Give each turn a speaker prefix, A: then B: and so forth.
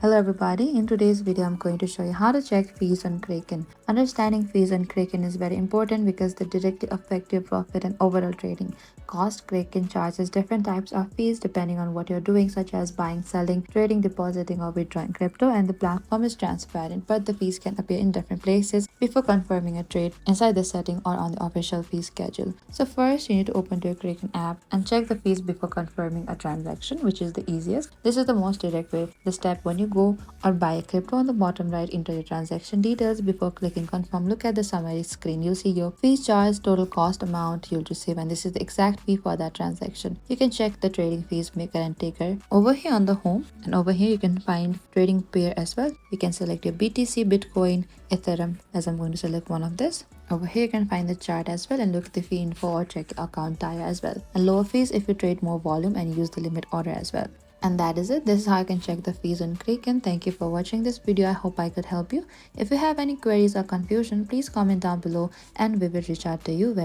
A: Hello everybody, in today's video I'm going to show you how to check fees on Kraken. Understanding fees on Kraken is very important because they directly affect your profit and overall trading cost. Kraken charges different types of fees depending on what you're doing, such as buying, selling, trading, depositing or withdrawing crypto, and the platform is transparent, but the fees can appear in different places before confirming a trade inside the setting or on the official fee schedule. So first you need to open to your Kraken app and check the fees before confirming a transaction, which is the easiest. This is the most direct way. The step when you go or buy a crypto, on the bottom right, enter your transaction details before clicking confirm. Look at the summary screen. You'll see your fees charge, total cost, amount you'll receive, and this is the exact fee for that transaction. You can check the trading fees, maker and taker over here on the home, and over here you can find trading pair as well. You can select your BTC, Bitcoin, Ethereum, as I'm going to select one of this. Over here you can find the chart as well and look at the fee info or check your account tire as well. And lower fees if you trade more volume and use the limit order as well. And that is it. This is how I can check the fees on Kraken. Thank you for watching this video. I hope I could help you. If you have any queries or confusion, please comment down below and we will reach out to you very